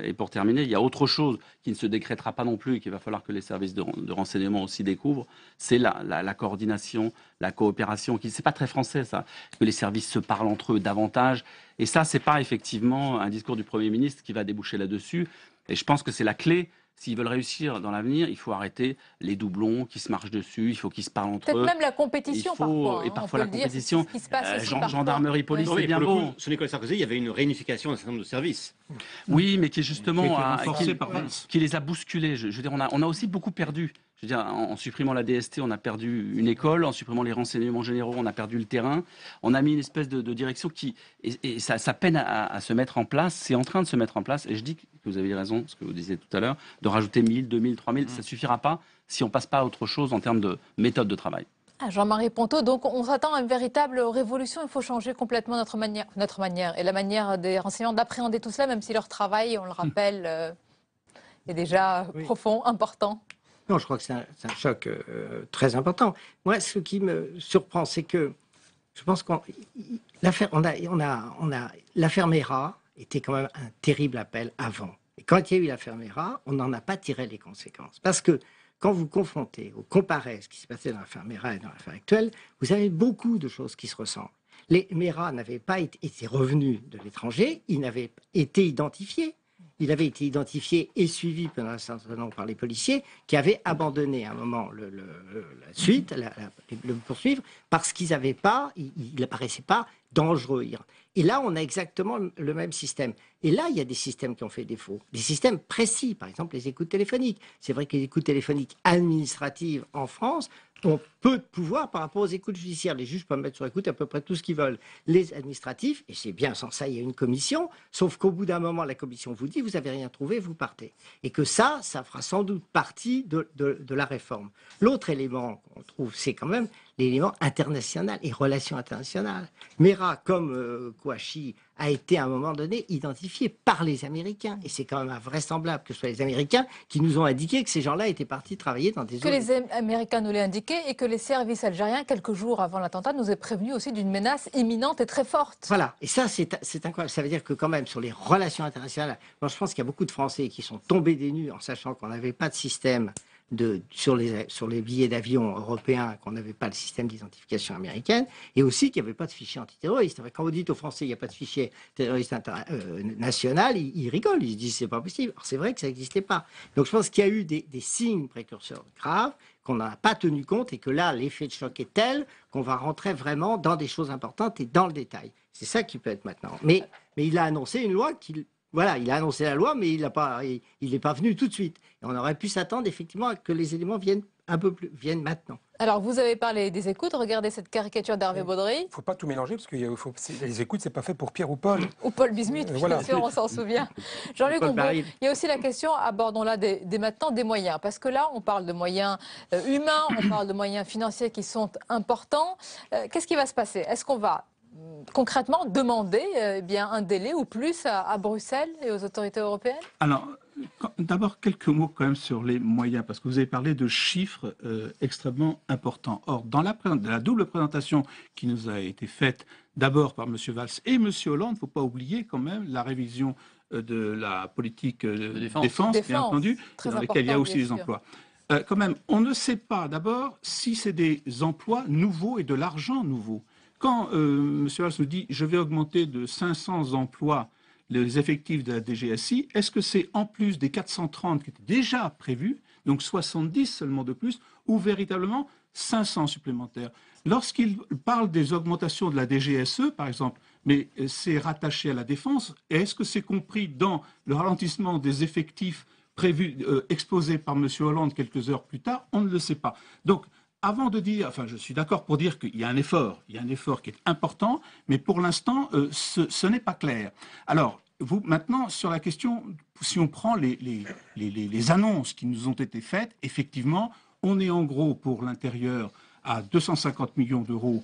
et pour terminer, il y a autre chose qui ne se décrétera pas non plus et qu'il va falloir que les services de renseignement aussi découvrent, c'est la coordination, la coopération, c'est pas très français ça, que les services se parlent entre eux davantage, et ça c'est pas effectivement un discours du Premier ministre qui va déboucher là-dessus, et je pense que c'est la clé. S'ils veulent réussir dans l'avenir, il faut arrêter les doublons qui se marchent dessus, il faut qu'ils se parlent entre eux. Peut-être même la compétition parfois. Et parfois la compétition. Gendarmerie, police, c'est bien beau. Sous Nicolas Sarkozy, il y avait une réunification d'un certain nombre de services. Oui, mais qui est justement qui les a bousculés. Je veux dire, on a aussi beaucoup perdu. Je veux dire, en supprimant la DST, on a perdu une école. En supprimant les renseignements généraux, on a perdu le terrain. On a mis une espèce de direction qui... Et ça peine à se mettre en place. C'est en train de se mettre en place. Et je dis que vous avez raison, ce que vous disiez tout à l'heure, de rajouter 1000, 2000, 3000, ça ne suffira pas si on ne passe pas à autre chose en termes de méthode de travail. Jean-Marie Ponto, donc on s'attend à une véritable révolution. Il faut changer complètement notre manière et la manière des renseignements d'appréhender tout cela, même si leur travail, on le rappelle, est déjà profond, important. Non, je crois que c'est un choc très important. Moi, ce qui me surprend, c'est que je pense qu'on l'affaire Mera était quand même un terrible appel avant. Et quand il y a eu l'affaire Mera, on n'en a pas tiré les conséquences. Parce que quand vous confrontez ou comparez ce qui s'est passé dans l'affaire Mera et dans l'affaire actuelle, vous avez beaucoup de choses qui se ressemblent. Les Mera n'avaient pas été revenus de l'étranger, ils n'avaient été identifiés. Il avait été identifié et suivi pendant un certain nombre par les policiers qui avaient abandonné à un moment la suite, le poursuivre, parce qu'ils n'avaient pas, il n'apparaissait pas dangereux. Et là, on a exactement le même système. Et là, il y a des systèmes qui ont fait défaut. Des systèmes précis, par exemple les écoutes téléphoniques. C'est vrai que les écoutes téléphoniques administratives en France ont peu de pouvoir par rapport aux écoutes judiciaires. Les juges peuvent mettre sur écoute à peu près tout ce qu'ils veulent. Les administratifs, et c'est bien, sans ça, il y a une commission, sauf qu'au bout d'un moment, la commission vous dit, vous n'avez rien trouvé, vous partez. Et que ça fera sans doute partie de la réforme. L'autre élément qu'on trouve, c'est quand même l'élément international et relations internationales. Mera, comme Kouachi, a été à un moment donné identifié par les Américains. Et c'est quand même invraisemblable que ce soit les Américains qui nous ont indiqué que ces gens-là étaient partis travailler dans des zones... Que les Américains nous l'aient indiqué et que les services algériens, quelques jours avant l'attentat, nous aient prévenus aussi d'une menace imminente et très forte. Voilà. Et ça, c'est incroyable. Ça veut dire que quand même, sur les relations internationales, moi je pense qu'il y a beaucoup de Français qui sont tombés des nues en sachant qu'on n'avait pas de système sur les billets d'avion européens, qu'on n'avait pas le système d'identification américaine, et aussi qu'il n'y avait pas de fichier antiterroriste. Quand vous dites aux Français qu'il n'y a pas de fichier terroriste national, ils rigolent, ils se disent c'est pas possible. Alors c'est vrai que ça n'existait pas. Donc je pense qu'il y a eu des signes précurseurs graves qu'on n'en a pas tenu compte et que là, l'effet de choc est tel qu'on va rentrer vraiment dans des choses importantes et dans le détail. C'est ça qui peut être maintenant. Mais il a annoncé une loi qui... Voilà, il a annoncé la loi, mais il n'est pas venu tout de suite. Et on aurait pu s'attendre effectivement à que les éléments viennent viennent maintenant. Alors, vous avez parlé des écoutes. Regardez cette caricature d'Hervé Baudry. Il ne faut pas tout mélanger, parce que les écoutes, ce n'est pas fait pour Pierre ou Paul. Ou Paul Bismuth, bien sûr, on s'en souvient. Jean-Luc Hombault, il y a aussi la question, abordons-la dès maintenant, des moyens. Parce que là, on parle de moyens humains, on parle de moyens financiers qui sont importants. Qu'est-ce qui va se passer? Est-ce qu'on va concrètement demander un délai ou plus à Bruxelles et aux autorités européennes? Alors, d'abord, quelques mots quand même sur les moyens, parce que vous avez parlé de chiffres extrêmement importants. Or, dans la double présentation qui nous a été faite d'abord par M. Valls et M. Hollande, il ne faut pas oublier quand même la révision de la politique de défense, bien entendu, dans laquelle il y a aussi des emplois. Quand même, on ne sait pas d'abord si c'est des emplois nouveaux et de l'argent nouveau. Quand M. Valls nous dit « je vais augmenter de 500 emplois les effectifs de la DGSI », est-ce que c'est en plus des 430 qui étaient déjà prévus, donc 70 seulement de plus, ou véritablement 500 supplémentaires? Lorsqu'il parle des augmentations de la DGSE, par exemple, mais c'est rattaché à la défense, est-ce que c'est compris dans le ralentissement des effectifs prévu, exposé par M. Hollande quelques heures plus tard? On ne le sait pas. Donc, avant de dire, enfin, je suis d'accord pour dire qu'il y a un effort qui est important, mais pour l'instant, ce n'est pas clair. Alors, maintenant, sur la question, si on prend les annonces qui nous ont été faites, effectivement, on est en gros pour l'intérieur à 250 millions d'euros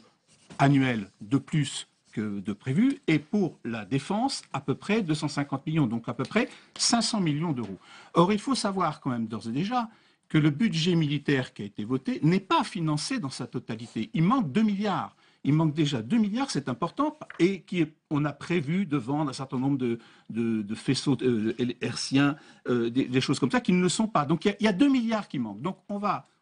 annuels de plus que de prévu, et pour la défense, à peu près 250 millions, donc à peu près 500 millions d'euros. Or, il faut savoir quand même d'ores et déjà que le budget militaire qui a été voté n'est pas financé dans sa totalité. Il manque 2 milliards. Il manque déjà 2 milliards, c'est important, et on a prévu de vendre un certain nombre de faisceaux hertziens, des choses comme ça, qui ne le sont pas. Donc il y a 2 milliards qui manquent. Donc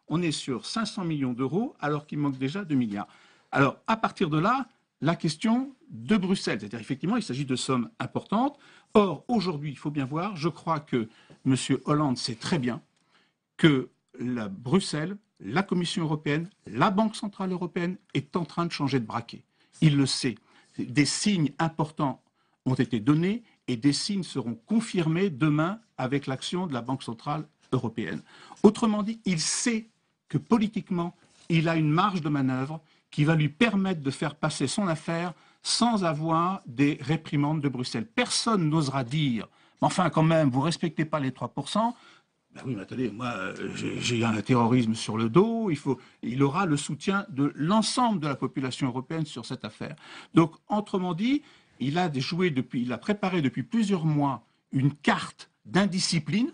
on est sur 500 millions d'euros, alors qu'il manque déjà 2 milliards. Alors, à partir de là, la question de Bruxelles, c'est-à-dire effectivement, il s'agit de sommes importantes. Or, aujourd'hui, il faut bien voir, je crois que M. Hollande sait très bien que Bruxelles, la Commission européenne, la Banque centrale européenne est en train de changer de braquet. Il le sait. Des signes importants ont été donnés et des signes seront confirmés demain avec l'action de la Banque centrale européenne. Autrement dit, il sait que politiquement, il a une marge de manœuvre qui va lui permettre de faire passer son affaire sans avoir des réprimandes de Bruxelles. Personne n'osera dire « enfin, quand même, vous ne respectez pas les 3%. » Ben oui, mais attendez, moi, j'ai un terrorisme sur le dos, il aura le soutien de l'ensemble de la population européenne sur cette affaire. Donc, autrement dit, il a préparé depuis plusieurs mois une carte d'indiscipline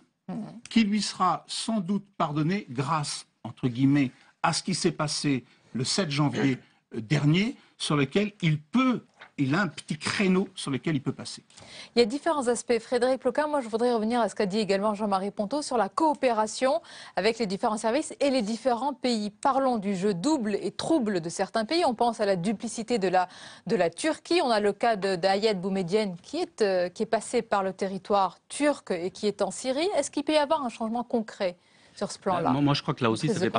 qui lui sera sans doute pardonnée grâce, entre guillemets, à ce qui s'est passé le 7 janvier dernier, sur lequel il a un petit créneau sur lequel il peut passer. Il y a différents aspects. Frédéric Ploquin, moi je voudrais revenir à ce qu'a dit également Jean-Marie Ponto sur la coopération avec les différents services et les différents pays. Parlons du jeu double et trouble de certains pays. On pense à la duplicité de la Turquie. On a le cas d'Ayed Boumedienne qui est passé par le territoire turc et qui est en Syrie. Est-ce qu'il peut y avoir un changement concret sur ce plan-là? Moi je crois que là aussi ça fait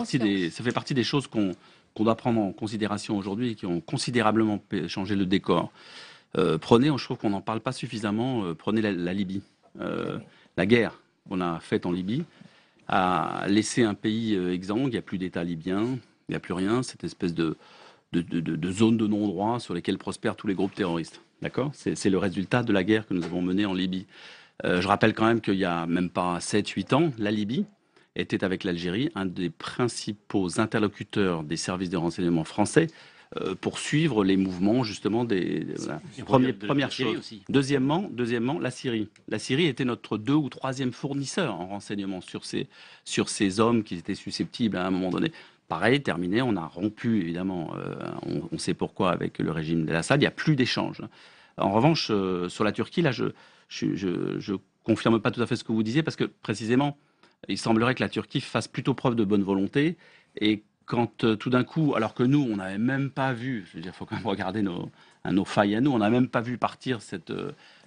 partie des choses qu'on doit prendre en considération aujourd'hui et qui ont considérablement changé le décor. Je trouve qu'on n'en parle pas suffisamment, prenez la Libye. La guerre qu'on a faite en Libye a laissé un pays exsangue, il n'y a plus d'État libyen, il n'y a plus rien, cette espèce de zone de non-droit sur lesquelles prospèrent tous les groupes terroristes. D'accord ? C'est le résultat de la guerre que nous avons menée en Libye. Je rappelle quand même qu'il n'y a même pas 7-8 ans, la Libye était avec l'Algérie un des principaux interlocuteurs des services de renseignement français pour suivre les mouvements justement première chose. Aussi. Deuxièmement, la Syrie. La Syrie était notre 2e ou 3e fournisseur en renseignement sur ces hommes qui étaient susceptibles à un moment donné. Pareil, terminé, on a rompu évidemment, on sait pourquoi, avec le régime d'Al-Assad, il n'y a plus d'échange. En revanche, sur la Turquie, là, je confirme pas tout à fait ce que vous disiez parce que précisément, il semblerait que la Turquie fasse plutôt preuve de bonne volonté et quand tout d'un coup, alors que nous, on n'avait même pas vu, je veux dire, il faut quand même regarder nos failles à nous, on n'a même pas vu partir cette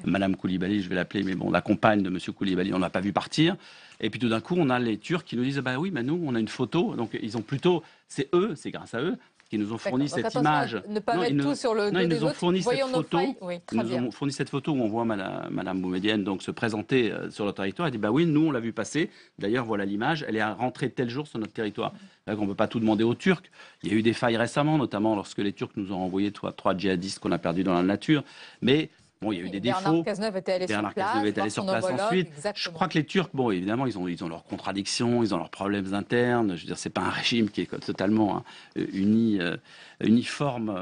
Madame Koulibaly, je vais l'appeler, mais bon, la compagne de Monsieur Koulibaly, on ne l'a pas vu partir. Et puis tout d'un coup, on a les Turcs qui nous disent, bah oui, mais nous, on a une photo, donc ils ont plutôt, c'est grâce à eux, qui nous ont fourni cette image. Ne pas mettre tout sur le dos des autres. Ils nous ont fourni cette photo. Oui, ils nous ont fourni cette photo où on voit Madame Boumedienne donc se présenter sur le territoire. Elle dit bah oui, nous on l'a vu passer. D'ailleurs voilà l'image. Elle est rentrée tel jour sur notre territoire. Donc on ne peut pas tout demander aux Turcs. Il y a eu des failles récemment, notamment lorsque les Turcs nous ont envoyé 3 djihadistes qu'on a perdus dans la nature. Mais Bon, il y a eu des Bernard défauts. Cazeneuve était allé Bernard sur place. Cazeneuve est allé sur place ensuite. Exactement. Je crois que les Turcs, bon, évidemment, ils ont leurs contradictions, ils ont leurs problèmes internes. Je veux dire, c'est pas un régime qui est totalement uniforme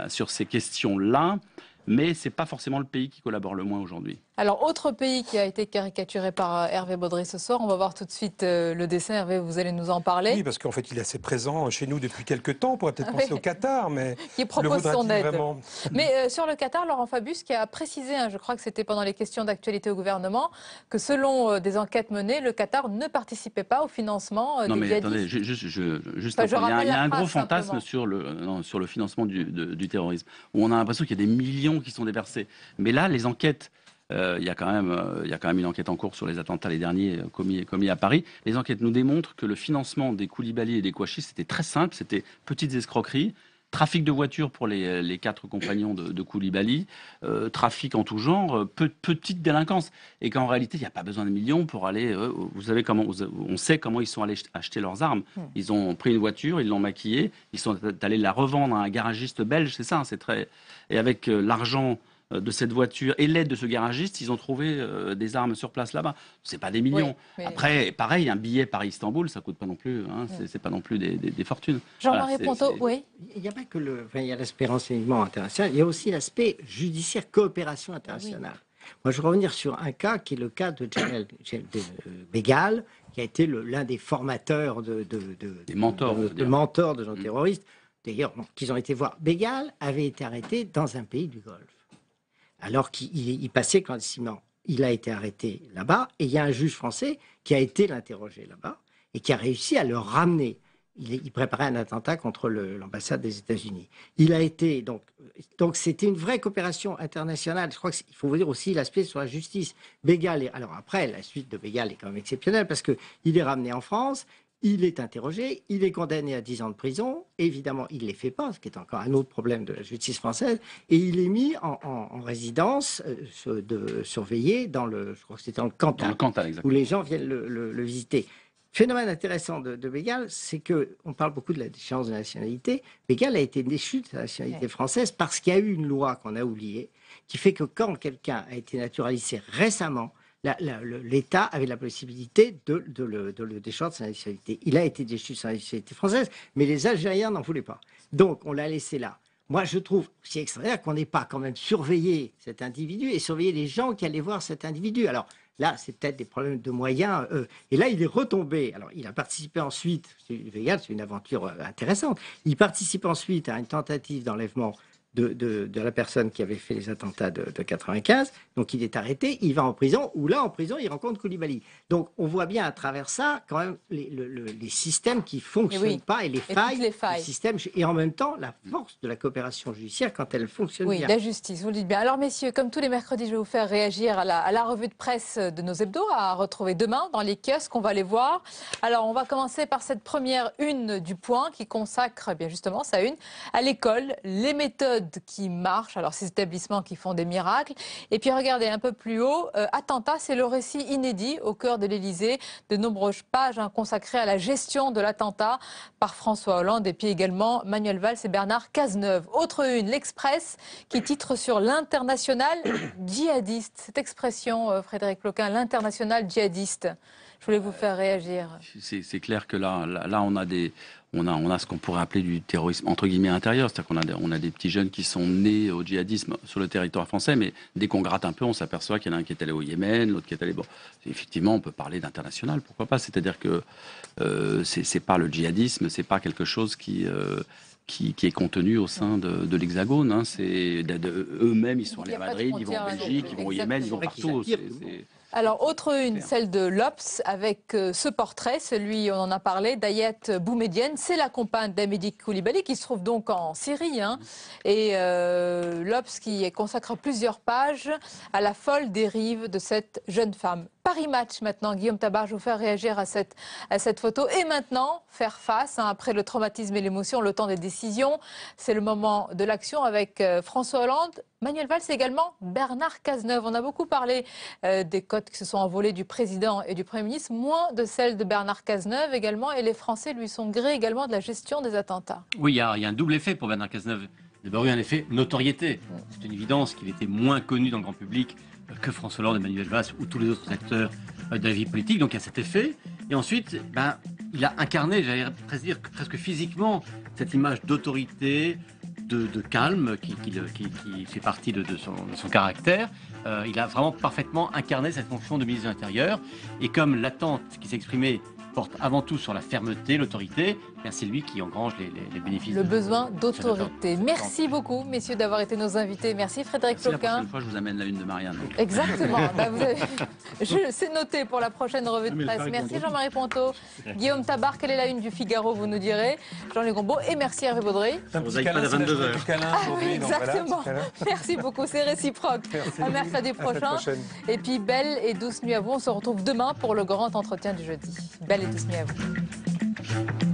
sur ces questions-là. Mais c'est pas forcément le pays qui collabore le moins aujourd'hui. Alors, autre pays qui a été caricaturé par Hervé Baudry ce soir, on va voir tout de suite le dessin. Hervé, vous allez nous en parler. Oui, parce qu'en fait, il est assez présent chez nous depuis quelques temps. On pourrait peut-être penser au Qatar, mais qui propose son aide. Vraiment... Mais sur le Qatar, Laurent Fabius qui a précisé, je crois que c'était pendant les questions d'actualité au gouvernement, que selon des enquêtes menées, le Qatar ne participait pas au financement non, des mais djihadistes. attendez, juste il y a un gros fantasme sur le financement du terrorisme, où on a l'impression qu'il y a des millions qui sont déversés. Mais là, les enquêtes, il y a quand même une enquête en cours sur les attentats les derniers commis à Paris. Les enquêtes nous démontrent que le financement des Koulibaly et des Kouachi, c'était très simple, c'était petites escroqueries, trafic de voitures pour les 4 compagnons de Koulibaly, trafic en tout genre, petite délinquance. Et qu'en réalité, il n'y a pas besoin de millions pour aller... vous savez on sait comment ils sont allés acheter leurs armes. Ils ont pris une voiture, ils l'ont maquillée, ils sont allés la revendre à un garagiste belge, c'est ça, c'est très... Et avec l'argent de cette voiture et l'aide de ce garagiste, ils ont trouvé des armes sur place là-bas. C'est pas des millions. Oui. Après, pareil, un billet Paris-Istanbul, ça coûte pas non plus, c'est pas non plus des fortunes. Jean-Marie Ponto, oui. Il n'y a pas que il y a l'aspect renseignement international, il y a aussi l'aspect judiciaire, coopération internationale. Moi, je veux revenir sur un cas qui est le cas de Jamel Begal, qui a été l'un des formateurs des mentors de gens terroristes. D'ailleurs, qu'ils ont été voir. Begal avait été arrêté dans un pays du Golfe. Alors qu'il passait clandestinement. Il a été arrêté là-bas, et il y a un juge français qui a été l'interroger là-bas, et qui a réussi à le ramener. Il préparait un attentat contre l'ambassade des États-Unis. Il a été, donc c'était une vraie coopération internationale. Je crois qu'il faut vous dire aussi l'aspect sur la justice. Begal, alors après, la suite de Begal est quand même exceptionnelle, parce qu'il est ramené en France, il est interrogé, il est condamné à 10 ans de prison. Évidemment, il ne les fait pas, ce qui est encore un autre problème de la justice française. Et il est mis en résidence surveillée je crois que c'était dans le Cantal, où les gens viennent le visiter. Phénomène intéressant de Begal, c'est qu'on parle beaucoup de la déchéance de nationalité. Begal a été déchu de sa nationalité française parce qu'il y a eu une loi qu'on a oubliée, qui fait que quand quelqu'un a été naturalisé récemment, l'État avait la possibilité de le déchoir de sa nationalité. Il a été déchu de sa nationalité française, mais les Algériens n'en voulaient pas. Donc, on l'a laissé là. Moi, je trouve c'est extraordinaire qu'on n'ait pas quand même surveillé cet individu et surveillé les gens qui allaient voir cet individu. Alors là, c'est peut-être des problèmes de moyens. Et là, il est retombé. Alors, il a participé ensuite, c'est une aventure intéressante, il participe ensuite à une tentative d'enlèvement de la personne qui avait fait les attentats de 95. Donc il est arrêté, il va en prison, ou là en prison il rencontre Koulibaly. Donc on voit bien à travers ça quand même les systèmes qui ne fonctionnent pas et les failles. Du système, et en même temps la force de la coopération judiciaire quand elle fonctionne bien. Oui, la justice, vous le dites bien. Alors messieurs, comme tous les mercredis, je vais vous faire réagir à la revue de presse de nos hebdos, à retrouver demain dans les kiosques, on va les voir. Alors on va commencer par cette première une du Point qui consacre bien justement sa une à l'école, les méthodes qui marchent, alors ces établissements qui font des miracles. Et puis regardez un peu plus haut, attentat, c'est le récit inédit au cœur de l'Élysée, de nombreuses pages consacrées à la gestion de l'attentat par François Hollande et puis également Manuel Valls et Bernard Cazeneuve. Autre une, l'Express qui titre sur l'international djihadiste. Cette expression, Frédéric Ploquin, l'international djihadiste. Je voulais vous faire réagir. C'est clair que là on a ce qu'on pourrait appeler du terrorisme entre guillemets intérieur, c'est-à-dire qu'on a des petits jeunes qui sont nés au djihadisme sur le territoire français, mais dès qu'on gratte un peu, on s'aperçoit qu'il y en a un qui est allé au Yémen, l'autre qui est allé... Bon, effectivement, on peut parler d'international, pourquoi pas, c'est-à-dire que c'est pas le djihadisme, c'est pas quelque chose qui est contenu au sein de l'Hexagone. Eux-mêmes, ils sont allés à Madrid, ils vont en Belgique, ils vont au Yémen, ils vont partout. Alors, autre une, celle de l'Obs, avec ce portrait, celui, on en a parlé, d'Ayet Boumedienne. C'est la compagne d'Amedy Koulibaly, qui se trouve donc en Syrie. Et l'Obs qui consacre plusieurs pages à la folle dérive de cette jeune femme. Paris Match maintenant, Guillaume Tabar, je vais vous faire réagir à cette photo. Et maintenant, faire face, après le traumatisme et l'émotion, le temps des décisions. C'est le moment de l'action avec François Hollande, Manuel Valls et également Bernard Cazeneuve. On a beaucoup parlé des cotes qui se sont envolées du président et du Premier ministre, moins de celles de Bernard Cazeneuve également. Et les Français lui sont grés également de la gestion des attentats. Oui, il y a un double effet pour Bernard Cazeneuve. d'abord eu un effet notoriété. C'est une évidence qu'il était moins connu dans le grand public que François Hollande, Emmanuel Valls ou tous les autres acteurs de la vie politique. Donc il y a cet effet. Et ensuite, il a incarné, j'allais presque dire presque physiquement, cette image d'autorité, de calme qui fait partie de son caractère. Il a vraiment parfaitement incarné cette fonction de ministre de l'Intérieur. Et comme l'attente qui s'est exprimée porte avant tout sur la fermeté, l'autorité, c'est lui qui engrange les bénéfices. Le besoin d'autorité. Merci beaucoup, messieurs, d'avoir été nos invités. Merci Frédéric Floquin. La prochaine fois, je vous amène la une de Marianne. Exactement. C'est noté pour la prochaine revue de presse. Merci Jean-Marie Ponto. Guillaume Tabar, quelle est la une du Figaro, vous nous direz. Jean-Luc Gombault et merci Hervé Baudry. Un petit câlin, c'est la journée du câlin aujourd'hui. Exactement. Voilà, merci beaucoup, c'est réciproque. À mercredi prochain. Et puis belle et douce nuit à vous. On se retrouve demain pour le grand entretien du jeudi. Belle et douce nuit à vous.